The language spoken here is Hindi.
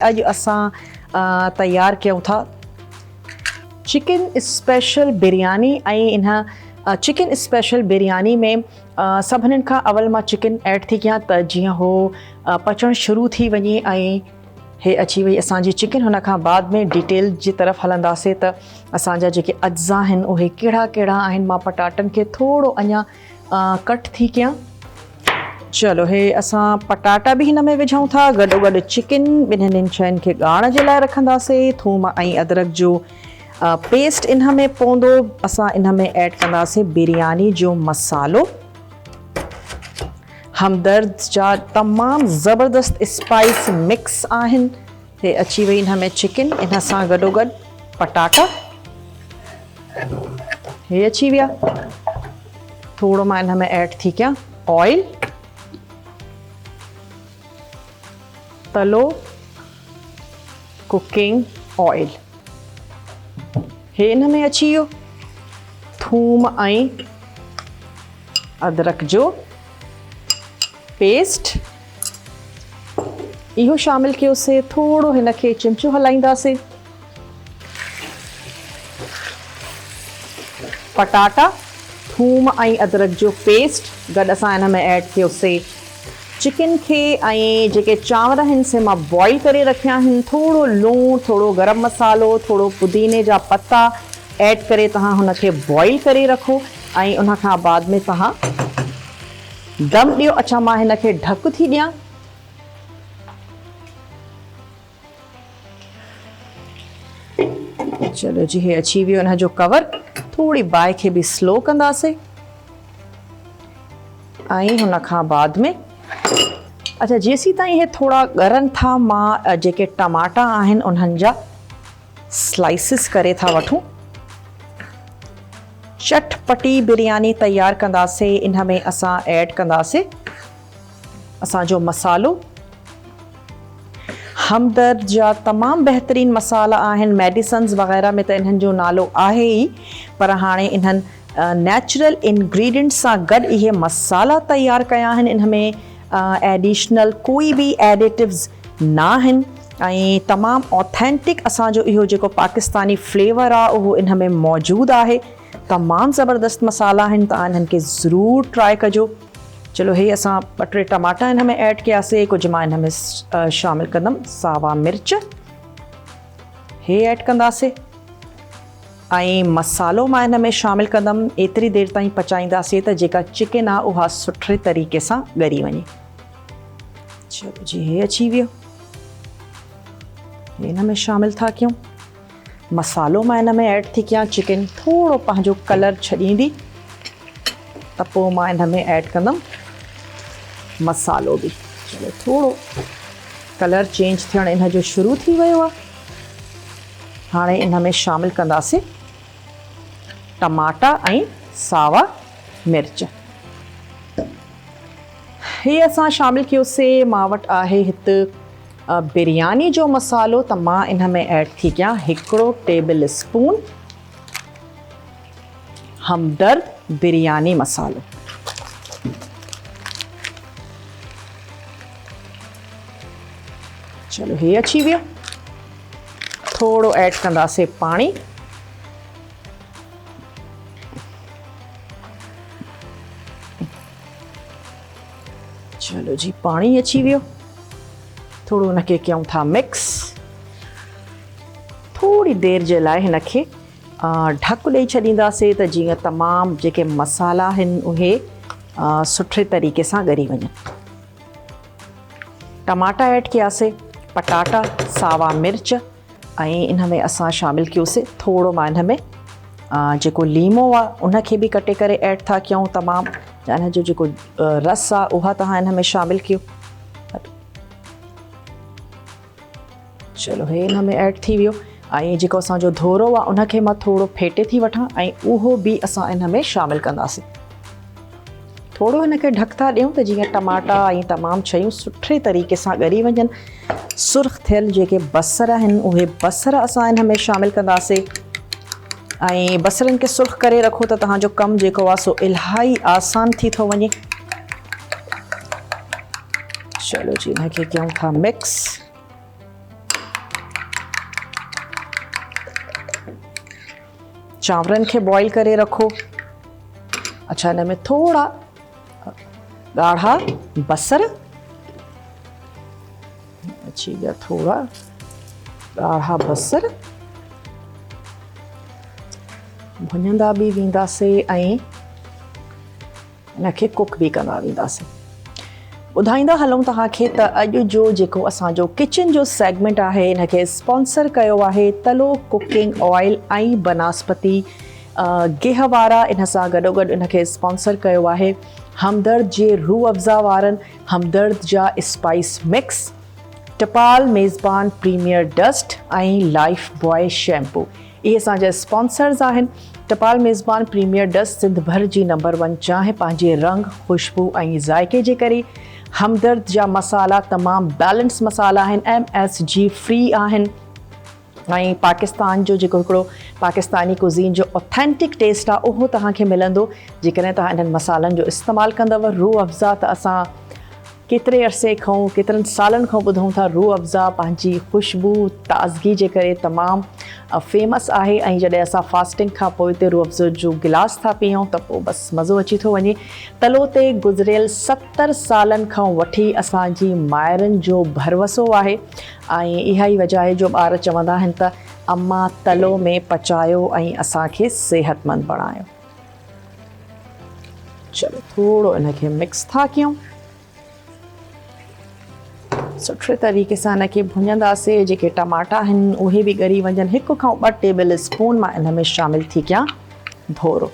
अॼु असां तयारु कयूं था चिकन स्पेशल बिरयानी। ऐं इन चिकन स्पेशल बिरयानी में सभिनीनि खां अवल मां चिकन ऐड थी कयां त जीअं हो पचणु शुरू थी वञे ऐं हे अची वई असांजी चिकन। हुन खां बाद में डिटेल जी तरफ़ हलंदासीं त असांजा जेके अज्जा आहिनि उहे कहिड़ा कहिड़ा आहिनि। मां पटाटनि खे थोरो अञा कट थी कयां। चलो हे असां पटाटा बि हिन में विझूं था, गॾोगॾु चिकन। ॿिन्हिनि शयुनि खे ॻाढ़ जे लाइ रखंदासीं। थूम ऐं अदरक जो पेस्ट इन में पवंदो। असां इन में ऐड कंदासीं बिरयानी जो मसालो। हमदर्द जा तमामु ज़बरदस्त स्पाइस मिक्स आहिनि। हे अची वई इन में चिकन, इन सां गॾोगॾु पटाटा हे अची विया। थोरो मां इन में ऐड थी कयां ऑयल, तलो कुकिंग ऑयल हे इन में अची वियो। थूम ऐं अदरक जो पेस्ट इहो शामिल कयोसीं। थोरो हिन खे चिमचो हलाईंदासीं। पटाटा, थूम ऐं अदरक जो पेस्ट गॾु असां हिन में ऐड कयोसीं चिकन खे। ऐं जेके चांवर आहिनि से मां बॉइल करे रखिया आहिनि। थोरो लूणु, थोरो गरम मसालो, थोरो पुदीने जा पत्ता ऐड करे तव्हां हुनखे बॉइल करे रखो ऐं उन खां बाद में तव्हां दम ॾियो। अच्छा, मां हिन खे ढक थी ॾियां। चलो जी, हे अची वियो हिन जो कवर। थोरी बाहि खे बि स्लो कंदासीं ऐं हुन खां बाद में अच्छा जेसीं ताईं इहे थोरा ॻरनि था, मां जेके टमाटा आहिनि उन्हनि जा स्लाइसिस करे था वठूं। चटपटी बिरयानी तयारु कंदासीं। इन में असां ऐड कंदासीं असांजो मसालो। हमदर्द जा तमामु बहितरीनु मसाला आहिनि। मेडिसन्स वग़ैरह में त इन्हनि जो नालो आहे ई, पर हाणे इन्हनि नेचुरल इंग्रेडिएंट्स सां गॾु इहे मसाला तयारु कया आहिनि। इन में एडिशनल कोई बि एडिटिव्स न आहिनि ऐं तमामु ऑथेंटिक असांजो इहो जेको पाकिस्तानी फ्लेवर आहे उहो इन में मौजूदु आहे। तमामु ज़बरदस्त मसाला आहिनि, तव्हां इन्हनि खे ज़रूरु ट्राए कजो। चलो हे असां 2-3 टमाटा इन में ऐड कयासीं। कुझु मां इन में शामिल कंदमि सावा मिर्च, हे ऐड कंदासीं ऐं मसालो मां इन में शामिल कंदमि। एतिरी देरि ताईं पचाईंदासीं त जेका चिकन आहे उहा सुठे तरीक़े सां ॻरी वञे। चलो जी, हे अची वियो। हिन में शामिल था कयूं। मसालो मां इन में ऐड थी कयां। चिकन थोरो पंहिंजो कलर छॾींदी त पोइ मां इन में ऐड कंदमि मसालो बि। चलो थोरो कलर चेंज थियणु इन जो शुरू थी वियो आहे। हाणे इन में शामिल कंदासीं टमाटा ऐं सावा मिर्च। हे असां शामिल कयोसीं। मां वटि आहे हिते बिरयानी जो मसालो, त मां इन में ऐड थी कयां 1 टेबल स्पून हमदर्द बिरयानी मसालो। चलो हे अची वियो। थोरो ऐड कंदासीं पाणी। चलो जी, पाणी अची वियो। थोरो हुनखे कयूं था मिक्स। थोरी देरि जे लाइ हिन खे ढक ॾेई छॾींदासीं त जीअं तमामु जेके मसाला आहिनि उहे सुठे तरीक़े सां ॻरी वञनि। टमाटा ऐड कयासीं, पटाटा, सावा मिर्च ऐं इन में असां शामिल कयोसीं थोरो मां इन में जेको लीमो आहे उनखे बि कटे करे ऐड था कयूं। तमामु इन जो जेको रस आहे उहा तव्हां इन में शामिल कयो। चलो हे इन में ऐड थी वियो। ऐं जेको असांजो धोरो आहे उनखे मां थोरो फेटे थी वठां ऐं उहो बि असां इन में शामिल कंदासीं। थोरो हिन खे ढक था ॾियूं त जीअं टमाटा ऐं तमामु शयूं सुठे तरीक़े सां ॻरी वञनि। सुर्ख़ थियल जेके बसर आहिनि उहे बसर असां इन में शामिल कंदासीं ऐं बसरनि खे सुर्ख़ करे रखो त तव्हांजो कमु जेको आहे सो इलाही आसान थी थो वञे। चलो जी, इनके कयूं था मिक्स। चांवरनि खे बॉइल करे रखो। अच्छा, हिन में थोड़ा ॻाढ़ा बसर, अची विया थोड़ा ॻाढ़ा बसर, भुञंदा बि वेंदासीं ऐं हिनखे कुक बि कंदा वेंदासीं। ॿुधाईंदा हलूं तव्हांखे त अॼु जो जेको असांजो किचन जो सेगमेंट आहे हिनखे स्पॉन्सर कयो आहे तलो कुकिंग ऑयल ऐं बनस्पति गिह वारा। इन सां गॾोगॾु इनखे स्पॉन्सर कयो आहे हमदर्द जे रूह अफ़ज़ा वारनि हमदर्द जा स्पाइस मिक्स, टपाल मेज़बान प्रीमियर डस्ट ऐं लाइफ बॉय शैम्पू। इहे असांजा स्पॉन्सर्स आहिनि। टपाल मेज़बान प्रीमियर डस्ट सिंध भर जी नंबर 1 चांहि पंहिंजे रंग, खुशबू ऐं ज़ाइक़े जे करे। हमदर्द जा मसाला तमामु बैलेंस मसाला आहिनि, MSG फ्री आहिनि ऐं पाकिस्तान जो जेको हिकिड़ो पाकिस्तानी कुज़ीन जो ऑथेंटिक टेस्ट आहे उहो तव्हांखे मिलंदो जेकॾहिं तव्हां इन्हनि मसालनि जो इस्तेमालु कंदव। रूह अफ़ज़ा त असां केतिरे अरसे खां केतिरनि सालनि खां ॿुधूं था। रूह अफ़ज़ा पंहिंजी खुशबू ताज़गी जे करे तमामु फेमस आहे ऐं जॾहिं असां फास्टिंग खां पोइ ते रूह अफ़ज़ा जो गिलास था पियूं त पोइ बसि मज़ो अची थो वञे। तलो ते गुज़िरियल 70 सालनि खां वठी असांजी माइरुनि जो भरवसो आहे ऐं इहा ई वजह आहे जो ॿार चवंदा आहिनि त अम्मा तलो में पचायो ऐं असांखे सेहतमंद बणायो। चलो थोरो इनखे मिक्स था कयूं, सुठे तरीक़े सां इनखे भुञंदासीं। जेके टमाटा आहिनि उहे बि ॻरी वञनि। 1 खां 2 टेबल स्पून मां इन में शामिल थी कयां धोरो।